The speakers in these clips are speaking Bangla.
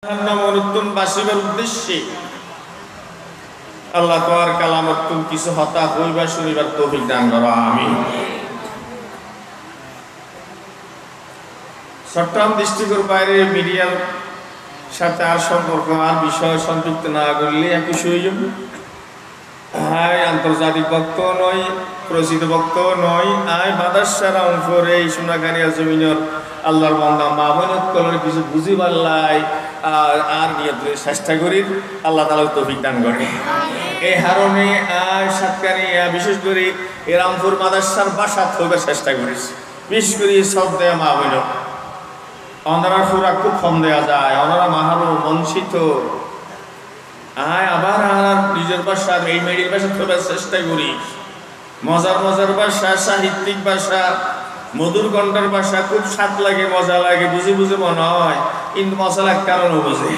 জাহান্নাম অনুত্তম বাসিবার উদ্দেশ্যে আল্লাহ তাআলার কালামতুন কিছু হতা হইবা শুনিবার তৌফিক দান করো আমিন। চট্টগ্রাম ডিস্ট্রিক্টের বাইরে মিডিয়ার সাথে আর সম্পর্ক আর বিষয় সংযুক্ত না করলে একই সুযোগ আয় আন্তর্জাতিক বক্ত নয়, প্রসিদ্ধ বক্ত নয়, আয় মাদারসার অঙ্করে এই সোনাকানিয়া জমিনের আল্লাহর বান্দা মামুনুত কলর কিছু বুঝি পারলাই আর নিয়তের চেষ্টা করি আল্লাহ তাআলা তৌফিক দান করে। এই হারণে আয় সাতকানিয়া বিশেষ করে এই রামপুর মাদারসার বাসা থাকবার চেষ্টা করিস, বিশেষ করে সব দেয়া মামুনুত ওনারা সুরা খুব কম দেওয়া যায়, ওনারা মাহারু বঞ্চিত আয় আবার আর নিজের ভাষার এই মেডির ভাষা থাকবার চেষ্টা করি। মজার মজার ভাষা, সাহিত্যিক ভাষা, মধুর কণ্ঠের ভাষা খুব স্বাদ লাগে, মজা লাগে, বুঝে বুঝে মনে হয়, কিন্তু মশলার কারণও বুঝে।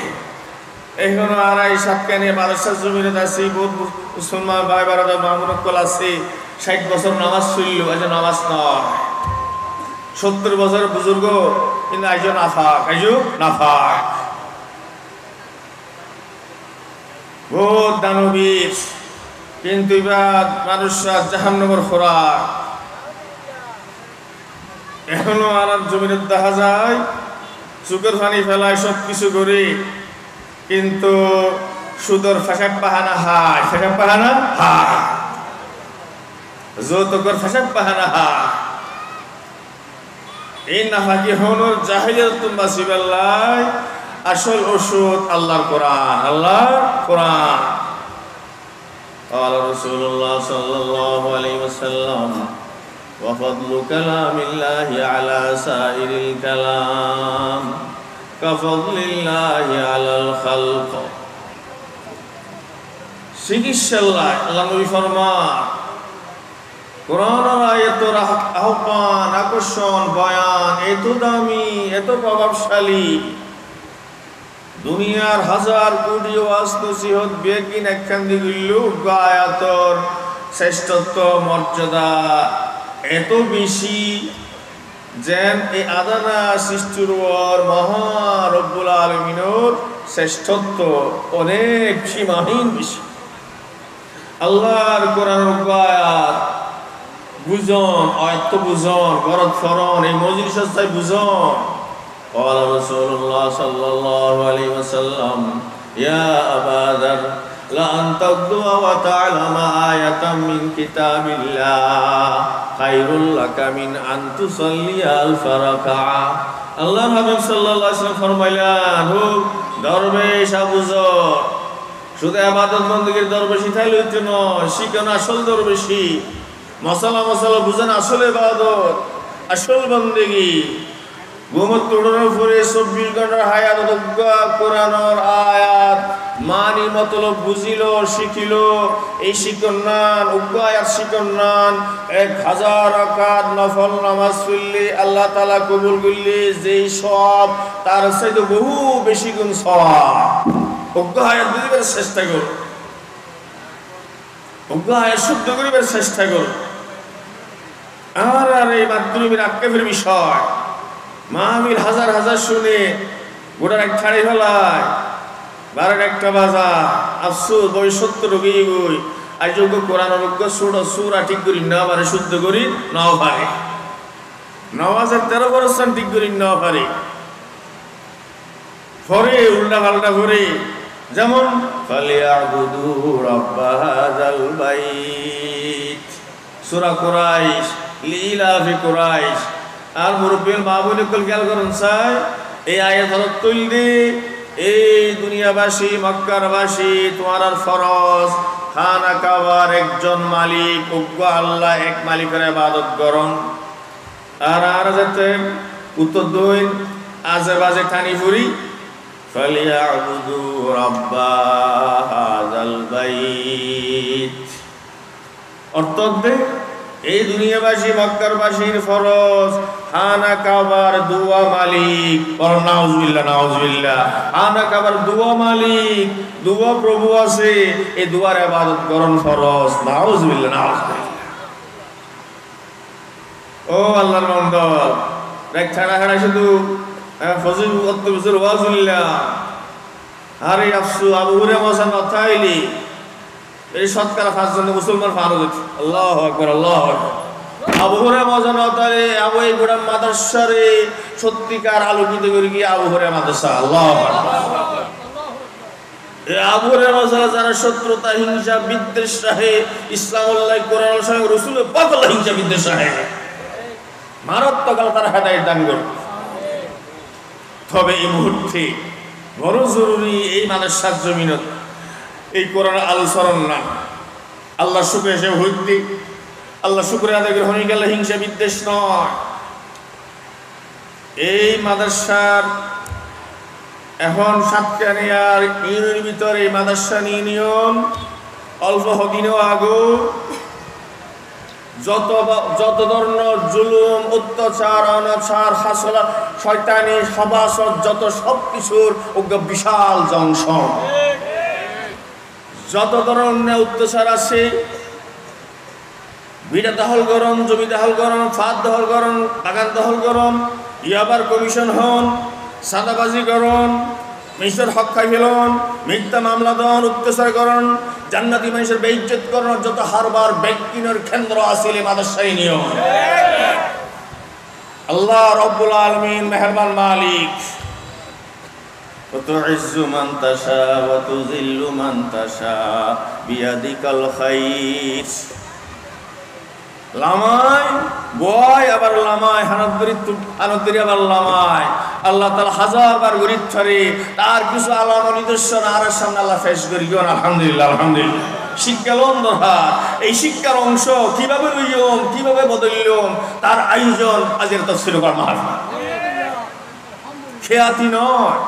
এখনো আর এই সাতকানি মাদ্রাসার জমিনে আছি, বহুত মুসলমান ভাই বারাদা মামুনুত কল আছে, 60 বছর নামাজ চলল, আজ নামাজ নয়, 70 বছর বুজুর্গ কিন্তু আইজ নাফাক, নাফাক বহুত দানবীর, কিন্তু এবার মানুষরা জাহান্নামের খোরাক। এখনো আর জমিনে দেখা যায় চোখের পানি ফেলায় সব কিছু করে, কিন্তু সুদর ফেসাব পাহানা হায়, ফেসাব পাহানা হায়, যৌতুকের ফেসাব পাহানা হায়। এই নাফাকি হনর জাহিলিয়াত বাসিবাল্লাহ আসল ওষুধ আল্লাহর কোরআন, আল্লাহর কোরআন। قال رسول الله صلى الله عليه وسلم وفضل كلام الله على سائر الكلام كفضل الله على الخلق। চিকিৎসাল্লাহ আল্লাহ নবী ফরমান কোরআনের আয়াতের আহ্বান, আকর্ষণ, বয়ান এত দামি, এত প্রভাবশালী, দুনিয়ার হাজার কোটি ওয়াজ নসিহত বেকিন একখান দিগুলো আয়াতর শ্রেষ্ঠত্ব মর্যাদা এত বেশি যেন এই আদানা সৃষ্টির মহা রব্বুল আলামিনের শ্রেষ্ঠত্ব অনেক সীমাহীন বেশি। আল্লাহর কোরআনের আয়াত বুঝন, আয়াত বুঝন, গরত ফরন এই মজলিস চাই বুঝন। قال رسول الله صلى الله عليه وسلم يا أبا ذر لأن تغدو وتعلم آية من كتاب الله خير لك من أن تصلي 1000 ركعة। আল্লাহ হাবিব সাল্লাল্লাহু আলাইহি ওয়াসাল্লাম ফরমাইলেন, হো দরবেশ আবু যর, শুধু ইবাদত বندگির দরবেশী থাইলে হইতো না, শিখেন আসল দরবেশী, মশালা মশালা বুঝেন আসল ইবাদত, আসল বندگی। ঘুমত তোড়ানোর পরে 24 ঘন্টার হায়াত কোরআনের আয়াত মানি মতলব বুঝিল, শিখিল, এই শিকন্নান উগ্র আয়াত শিকন্নান 1000 রাকাত নফল নামাজ পড়লে আল্লাহ তাআলা কবুল করলে যেই সওয়াব তার চাইতে বহু বেশি গুণ সওয়াব। উগ্র আয়াত বুঝিবার চেষ্টা কর, উগ্র আয়াত শুদ্ধ করিবার চেষ্টা কর। আর এই মাধ্যমের আক্ষেপের বিষয় মাহফিল হাজার হাজার শুনে গোটার এক ছাড়ি ফেলায় 12টা বাজার আফসোস বই 70 গিয়ে বই আজ যোগ্য কোরআন অযোগ্য সুরা ঠিক করি না পারে, শুদ্ধ করি নাও পারে, নওয়াজের 13% ঠিক করি নাও পারে, পরে উল্টা পাল্টা করে, যেমন ফালিয়াবুদু রাব্বা হাযাল বাইত সূরা কুরাইশ, লিলাফি কুরাইশ। আর মুরব্বীর মাহবুব কল খেয়াল করুন চাই এই আয়াত হলো তুলদি এই দুনিয়াবাসী মক্কারবাসী তোমার আর ফরজ খানা কাবার একজন মালিক উগ্র আল্লাহ এক মালিকের ইবাদত করুন। আর যাতে উত্তর দইন আজে বাজে ঠানি ফুরি ফালিয়াবুদু রাব্বা হাযাল বাইত। অর্থ এই দুনিয়াবাসী মক্কারবাসীর ফরজ খানা কাবার দুয়া মালিক, নাউজুবিল্লাহ নাউজুবিল্লাহ, খানা কাবার দুয়া মালিক, দুয়া প্রভু আছে, এই দুয়ার ইবাদত করন ফরজ, নাউজুবিল্লাহ নাউজুবিল্লাহ। ও আল্লাহর বান্দা, দেখ ছাড়া ছাড়া শুধু ফজিল ওয়াজুল্লাহ আরে আফসু আবু হুরায়রা মজা কথা হইলি এই শতকরা 5 জন মুসলমান ফারুক হচ্ছে আল্লাহু আকবার আল্লাহু আকবার আবু হুরায়রা মজা কথা রে আবু এই গোড়া মাদ্রাসারে সত্যিকার আলোকিত করে গিয়ে আবু হুরায়রা মাদ্রাসা আল্লাহু আকবার আবু হুরায়রা মজা যারা শত্রুতা হিংসা বিদ্বেষ রাহে ইসলামুল্লাহ কোরআন সঙ্গে রাসূলের পাগল হিংসা বিদ্বেষ রাহে মারাত্মক তার হেদায়েত দান করুন তবে এই মুহূর্তে বড় জরুরি এই মাদ্রাসার জমিনত এই কোরআন আলোচনা না আল্লাহ শুকর হিসেবে হইতে আল্লাহ শুকর আদায় করে হয়ে গেল হিংসা বিদ্বেষ নয় এই মাদ্রাসার এখন সাতকানিয়ার ইউনিয়নের ভিতরে এই মাদ্রাসা ইউনিয়ন অল্প দিনও আগেও যত ধরনের জুলুম অত্যাচার অনাচার হাসলা শয়তানি সভাসদ যত সবকিছুর বিশাল জংশন যত ধরনের অত্যাচার আছে বিড়া দখল করুন জমি দখল করুন ফাঁদ দখল করুন বাগান দখল করুন ইয়াবার কমিশন হন সাদাবাজি করুন মানুষের হক খাই ফেলুন মিথ্যা মামলা দেন অত্যাচার করুন জান্নাতি মানুষের বেইজ্জত করুন যত হারবার ব্যক্তির কেন্দ্র আছিল মাদ্রাসায় নিয়ম আল্লাহ রব্বুল আলামিন মেহেরবান মালিক وتعز من تشاء وتذل من تشاء بيدك الخير লামায় বয় আবার লামায় হানতরি আবার লামায় আল্লাহ তাআলা হাজারবার গরিব ছাড়ে তার কিছু আলামত নিদর্শন আর সামনে আল্লাহ পেশ করি আলহামদুলিল্লাহ আলহামদুলিল্লাহ শিক্ষা লন্দহার এই শিক্ষার অংশ কিভাবে লইয়ম কিভাবে বদলিয়ম তার আয়োজন আজের তাফসীর করা মাহফিল খেয়াতি নয়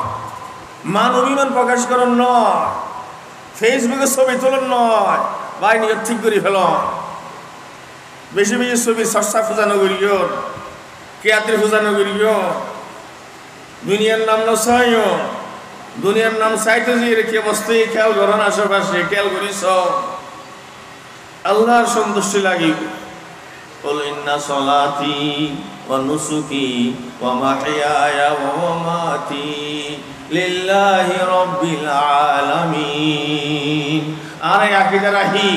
মান অভিমান প্রকাশ করেন নয় ফেসবুকে ছবি তোলেন নয় ভাই নিয়ে ঠিক করে ফেলন বেশি বেশি ছবি চর্চা ফুজানো করিও কেয়াত্রি ফুজানো করিও দুনিয়ার নাম নয় দুনিয়ার নাম চাইতে যে রেখে বসতে খেয়াল করেন আশেপাশে খেয়াল করিস আল্লাহর সন্তুষ্টি লাগিব قل إن صلاتي ونسكي ومحياي ومماتي لله رب العالمين আরে আকীদা রাহি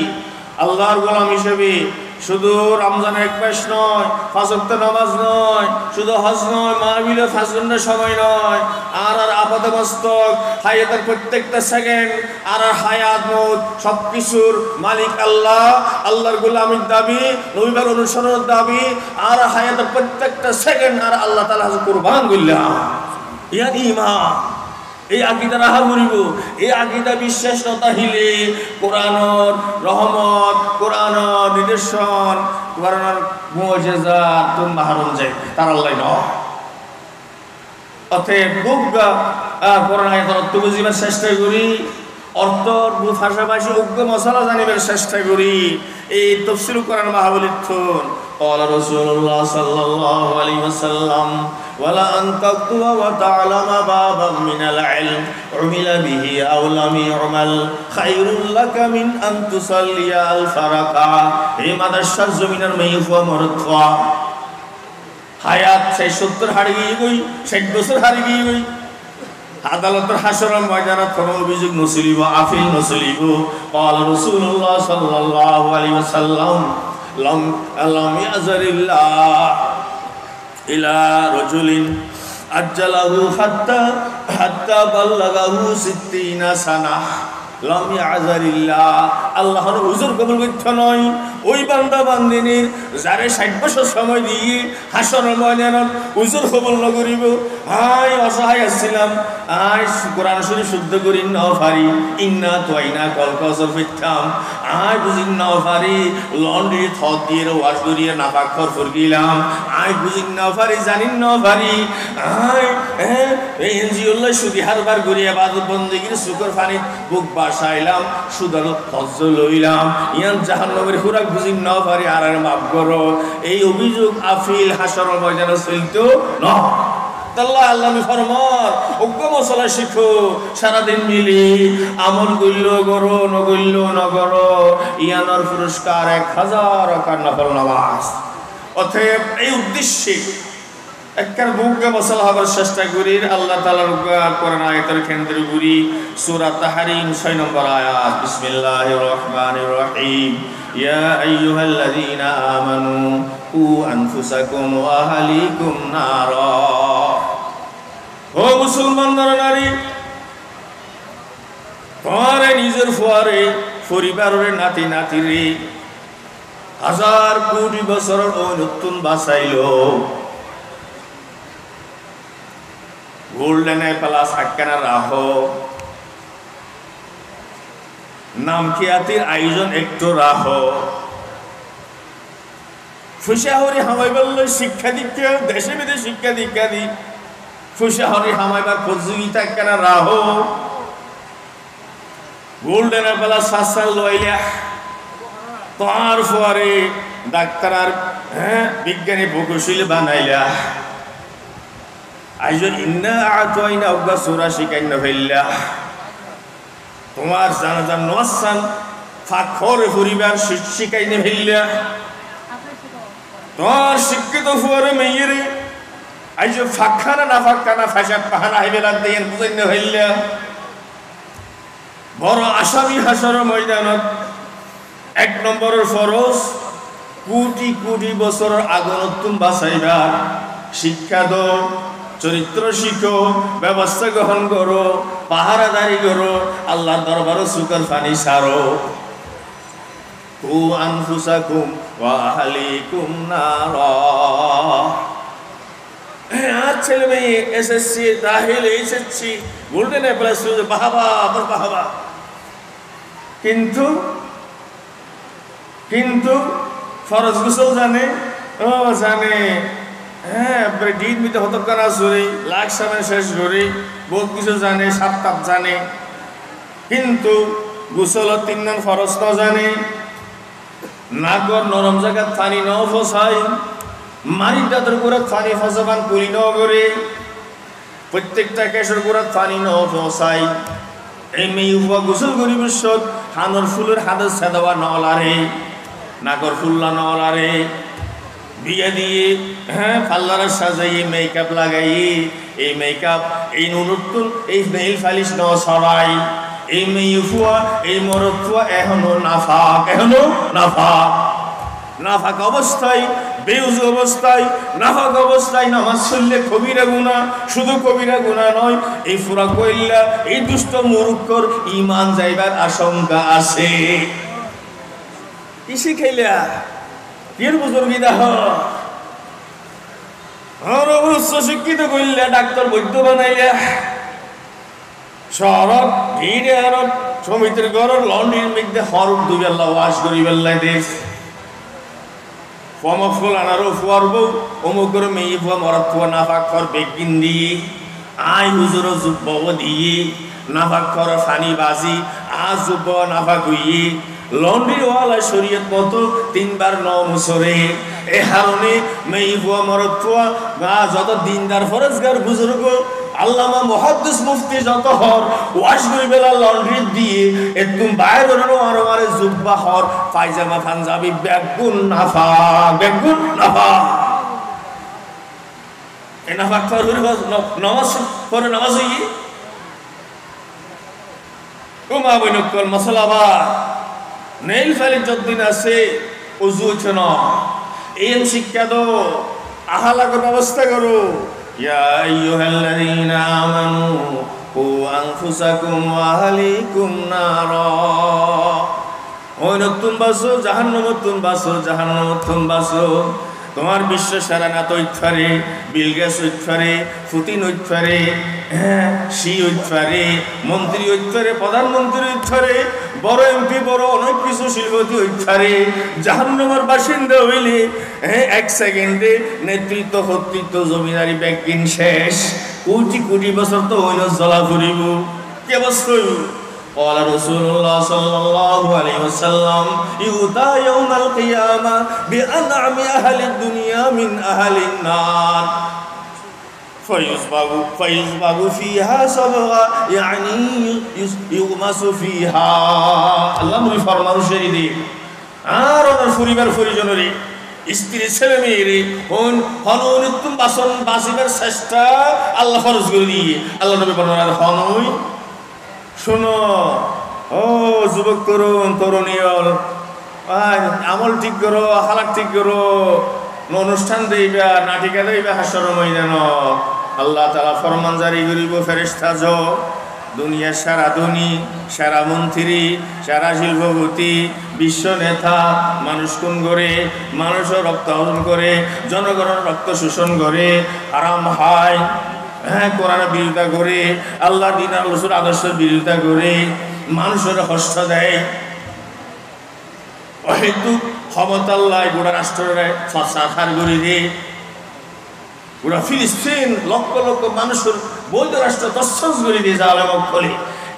আল্লাহর গোলাম হিসেবে শুধু রমজানের এক মাস নয় পাঁচ ওয়াক্ত নামাজ নয় শুধু হজ নয় মাহফিলে 5 ঘন্টা সময় নয় আর আপাতমস্তক হায়াতের প্রত্যেকটা সেকেন্ড আর হায়াত মত সবকিছুর মালিক আল্লাহ আল্লাহর গোলামির দাবি নবীর অনুসরণের দাবি আর হায়াতের প্রত্যেকটা সেকেন্ড আর আল্লাহ তাআলা কুরবান করলাম ইয়া ঈমান এই আকীদা রাহা করিব এই আকীদা বিশ্বাস নতাহিলে কোরআনের রহমত কোরআনের নিদর্শন কোরআনের মুজিজা তুম মাহরুম যায় তার আল্লাহ নয় অতএব বুগা কোরআন আয়াতের অর্থ বুঝিবার চেষ্টা করি অর্থর ভাষাভাষী অজ্ঞ মশলা জানিবার চেষ্টা করি এই তাফসীর কোরআন মাহফিলের থন قال رسول الله صلى الله عليه وسلم ولا أن تكتب وتعلم بابا من العلم عمل به أو لم يعمل خير لك من أن تصلي 1000 ركعة এই মাদ্রাসার জমিনের মেয়ফা মরতফা হায়াত 70 হারিয়ে গই 60 বছর হারিয়ে গই আদালতের হাসরের ময়দানে কোন অভিযোগ নসিলিব আফিল নসিলিব قال رسول الله صلى الله عليه وسلم لم يعذر الله إلى رجل أجله حتى بلغه 60 سنة لم يعذر الله আল্লাহর হুজুর কবুল করতে নয় ওই বান্দা বান্দিনীর যারে 60 বছর সময় দিয়ে হাসরের ময়দানে হুজুর কবুল না করিব হাই অসহায় ছিলাম আই কোরআন শরীফ শুদ্ধ করি না পারি ইন্না তোয়াইনা কলকসর ফিতাম আই বুঝি না পারি লন্ড্রি থত দিয়ে ওয়াশ করিয়ে নাপাক খর গিলাম আই বুঝি না পারি জানি না পারি আই এই এনজিওল্লাহ সুদি হারবার করিয়া ইবাদত বندگির শুকর পানি বুক বাসাইলাম সুদাল হজ্জ লইলাম ইয়ান জাহান্নামের খুরাক বুঝি না পারি আর মাফ করো এই অভিযোগ আফিল হাসরের ময়দানে চলতো না আল্লাহ আল্লাহ ফরমান অজ্ঞ মশলা শিখো সারাদিন মিলি আমল গইল করো নগইল নগরো ইয়ানোর পুরস্কার 1000 রাকাত নফল নামাজ অতএব এই উদ্দেশ্যে একবার বুকে মশলা হবার চেষ্টা করি আল্লাহ তাআলার কোরআন আয়াতের কেন্দ্র করি সূরা তাহরিম 6 নম্বর আয়াত বিসমিল্লাহির রহমানির রহিম ইয়া আইয়ুহাল্লাযীনা আমানু কু আনফুসাকুম ওয়া আহলিকুম নারা ও মুসলমান নারী তোমার নিজের ফুয়ারে পরিবারের নাতি নাতিরে হাজার কোটি বছরের নতুন বাঁচাইলো গোল্ডেন প্লাস আক্কানা রাহ নাম খিয়াতির আয়োজন একটু রাহ ফুসাহরি হামাইবার শিক্ষা দীক্ষা দেশে বিদেশে শিক্ষা দীক্ষা দি ফুসাহরি হামাইবার প্রতিযোগিতা আক্কানা রাহ গোল্ডেন প্লাস শাস্ত্র লইলা তোমার ফুয়ারে ডাক্তার আর বিজ্ঞানী প্রকৌশলী বানাইলা আইজন ইন্না আতাইনা ওগা সূরা শিখাইনা ফেললা তোমার জানাজান নওয়াসান ফাখর পরিবার শিখাইনা ফেললা তোমার শিক্ষিত ফুয়ারে মেয়েরে আইজ ফাখানা না ফাখানা ফাশাত পাহানা হাইবেলা দেন বুঝাইনা ফেললা বড় আসামি হাসর ময়দানত এক নম্বরের ফরজ কোটি কোটি বছরের আগনতুন বাঁচাইবা শিক্ষা দাও চরিত্র শিখো ব্যবস্থা গ্রহণ করো পাহারাদারি করো আল্লাহর দরবারে শুকর পানি সারো কু আনফুসাকুম ওয়া আহলিকুম নারা ছেলে মেয়ে এসএসসি দাখিল এইচএসসি গোল্ডেন প্লাস বাহাবা বাহাবা কিন্তু ফরজ গোসল জানে ও জানে ডিট মিতে হতকানা চুরি লাখ সামনে শেষ করি বহুত কিছু জানে সাত তাপ জানে কিন্তু গোসলত 3 নং ফরজ ন জানে নাগর নরম জায়গা পানি ন ফসাই মারি দাঁতের গোড়া পানি ফসাবান পুরি ন করে প্রত্যেকটা কেশের গোড়া পানি ন ফসাই এই মেয়ে উভা গোসল করিব সব হানর ফুলের হাতে সেদাওয়া নলারে নাগর ফুল্লা নলারে বিয়ে দিয়ে পাল্লারা সাজাই মেকআপ লাগাই এই মেকআপ এই নতুন এই নেইল ফালিশ ন ছড়াই এই মেয়ে ফুয়া এই মরদ ফুয়া এখনো নাফাক অবস্থায় বেউজ অবস্থায় নাফাক অবস্থায় নামাজ পড়লে কবিরা গুনাহ শুধু কবিরা গুনাহ নয় এই ফুরা কইল্লা এই দুষ্ট মূর্খর ঈমান যাইবার আশঙ্কা আছে কি শিখাইলা এর বুজুর্গিদা আর উচ্চ শিক্ষিত কইল্লা ডাক্তার বৈদ্য বানাইলা শহরত ভিড়ে আর সমিতির ঘরের লন্ড্রির মধ্যে হরফ দুবেলা ওয়াশ করি বেল্লাই দেশ ফমক ফুল আনারও ফুয়ার বউ অমুক করে মেয়ে ফুয়া মরাত ফুয়া নাফাক খর বেগিন দিয়ে আই হুজুর যুব্ব দিয়ে নাফাক খর ফানি বাজি আজ যুব্ব নাফাক হইয়ে লন্ড্রি ওয়ালা শরীয়ত মতো 3 বার 9 মুসরে এ হারনে মেয়ে ফুয়া মরাত ফুয়া যত দিনদার ফরজগার বুজুর্গ আল্লামা মুহাদ্দিস মুফতি যত হর ওয়াশ করি বেলা লন্ড্রি দিয়ে একদম বাইরে আর মারে জুব্বা হর পায়জামা পাঞ্জাবি বেগুন নাফা এ নাফা করে নামাজ পড়ে নামাজ হই ও মা বইনকল মশলাবা নেইল ফালি যতদিন আছে ওযু হচ্ছে না এই শিক্ষা দাও আহালাগর ব্যবস্থা করো ইয়া আইয়ুহাল্লাযীনা আমানু কু আনফুসাকুম ওয়া আহলিকুম নারা ওই নতুন বাসো জাহান্নামতুন বাসো তোমার বিশ্ব সারা না তৈফারে বিলগাস ঐফারে ফুতিন ঐফারে সি ঐফারে মন্ত্রী ঐফারে প্রধানমন্ত্রী ঐফারে বড় এমপি বড় অনেক কিছু শিল্পতি ঐফারে জাহান্নামের বাসিন্দা হইলে 1 সেকেন্ডে নেতৃত্ব কর্তৃত্ব জমিদারি ব্যাকিং শেষ কোটি বছর তো হইল জ্বলা ফুরিব কি অবস্থা হইব قال رسول الله صلى الله عليه وسلم يؤتى يوم القيامة بأنعم أهل الدنيا من أهل النار فيصبغ فيها صبغة يعني يغمس فيها الله فرمان شريدي আর ওনার পরিবার পরিজনেরই স্ত্রী ছেলে মেয়েরে হনুন বাসন বাসিবার চেষ্টা আল্লাহ ফরজ করে দিয়ে আল্লাহ নবী বর্ণনা হনুই শোনো ও যুবক তরুণ তরুণীয়ল আমল ঠিক করো হালাত ঠিক করো অনুষ্ঠান দেইবা নাটিকা দেইবা হাসর ময়দান আল্লাহ তাআলা ফরমান জারি করিব ফেরেশতা জ দুনিয়ার সারা ধনী সারা মন্ত্রী সারা শিল্পপতি বিশ্ব নেতা মানুষ খুন করে মানুষের রক্ত হরণ করে জনগণের রক্ত শোষণ করে হারাম হয় হ্যাঁ কোরআনের বিরোধিতা করে আল্লাহ দিন রাসূল আদর্শের বিরোধিতা করে মানুষের কষ্ট দেয় অহেতু ক্ষমতাল্লাহ গোটা রাষ্ট্রের সাখার করে দিয়ে গোটা ফিলিস্তিন লক্ষ লক্ষ মানুষের বৈধ রাষ্ট্র তসস করে দিয়ে জালেম করে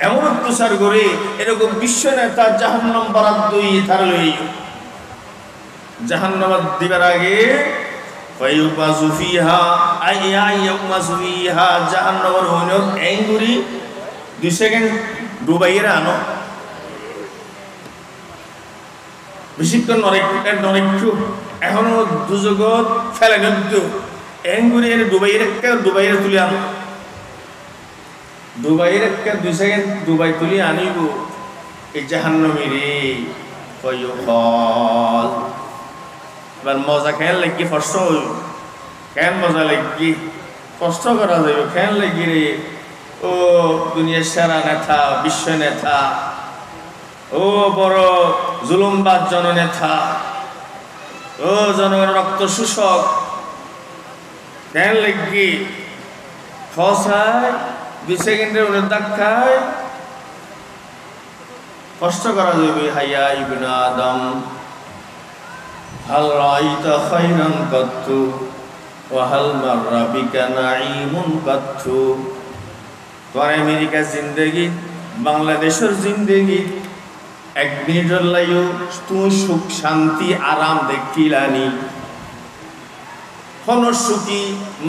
এমন অত্যাচার করে এরকম বিশ্ব নেতা জাহান্নাম বরাদ্দ তার লই জাহান্নাম দিবার আগে ফায়ুবাযু ফিহা আইয়া ইয়ামাযু ফিহা জাহান্নামের হইল এঙ্গুরি 2 সেকেন্ড ডুবাইরা আনো বেশিক্ষণ নরেক্টু এখনো দুজগৎ ফেলে নদ্দু এঙ্গুরি ডুবাইরে তুলে আনো ডুবাইরে 2 সেকেন্ড ডুবাই তুলে আনিব এই জাহান্নামীরে কয়ুল এবার মজা খেয়াল লাগি কষ্ট হইব কেন মজা লাগি কষ্ট করা যাইব খেয়াল লাগি রে ও দুনিয়ার সেরা নেতা বিশ্ব নেতা ও বড় জুলুমবাদ জননেতা ও জনগণের রক্ত শোষক কেন লাগি ফসায় 2 সেকেন্ডের উনি ধাক্কায় কষ্ট করা যাবে হাইয়া ইবনে আদম হাল রাইতা খায়রান কাত্তু ওয়া হাল মাররা বিকা নাঈমুন কাত্তু তোর আমেরিকার জিন্দেগি বাংলাদেশের জিন্দেগি 1 মিনিটের লাইও তুই সুখ শান্তি আরাম দেখিলানি কোন সুখী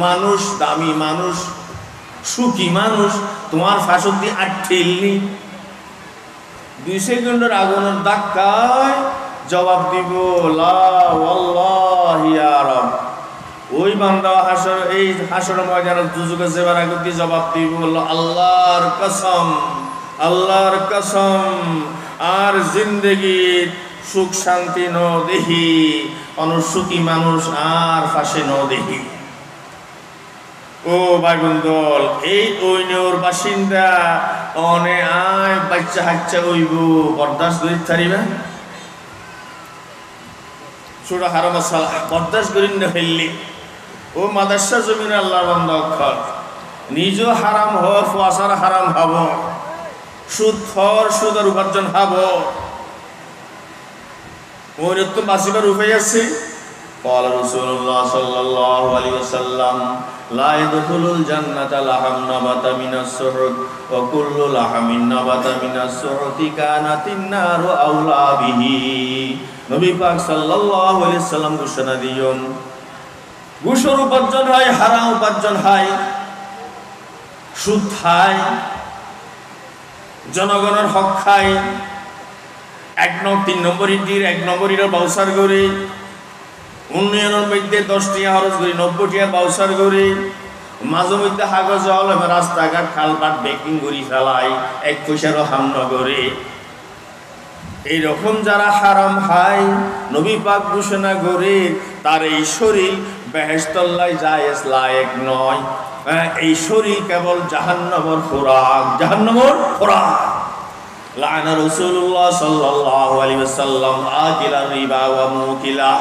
মানুষ দামি মানুষ সুখী মানুষ তোমার ফাঁসতি আটঠিলনি 2 সেকেন্ডের আগুনের ধাক্কায় জবাব দিব লা ওয়াল্লাহি ইয়া রব ওই বান্দা হাসর এই হাসর ময়দানে দুজকে যাবার আগে কি জবাব দিব আল্লাহর কসম আর জিন্দেগি সুখ শান্তি ন দেহি অনুসুখী মানুষ আর ফাঁসে ন দেহি ও ভাই বন্ধুল এই ওইনোর বাসিন্দা অনে আয় বাচ্চা হাচ্চা হইব বরদাস্ত করি থারিবা ছোট হারাম সালাহ বরদাস্ত করি না ফেললি ও মাদ্রাসা জমিন আল্লাহর বান্দা অক্ষর নিজ হারাম হওয়ার ফুয়াশার হারাম হব সুদের উপার্জন হব ওর তো বাঁচিবার উপায় আছে قال رسول الله صلى الله عليه وسلم لا يدخل الجنة لحم نبت من السحت وكل لحم نبت من السحت كانت النار أولى به নবী পাক সাল্লাল্লাহু আলাইহি সাল্লাম ঘোষণা দিয়েন ঘুষের উপার্জন হয় হারাম উপার্জন হয় সুদ খায় জনগণের হক খায় 3 নম্বরের বাউসার করে উন্নয়নের মধ্যে 10 টাকা খরচ করি 90 টাকা বাউসার করি মাঝে মধ্যে কাগজ হল রাস্তাঘাট খালপাট বেকিং করি ফেলাই 1 পয়সারও হাম নগরে এইরকম যারা হারাম খায় নবী পাক ঘোষণা করে তার এই শরীর বেহেশতল্লায় জায়েজ লায়েক নয় এই শরীর কেবল জাহান্নামের খোরাক লানা রাসূলুল্লাহ সাল্লাল্লাহু আলাইহি ওয়াসাল্লাম আকিলা রিবা ওয়া মুকিলা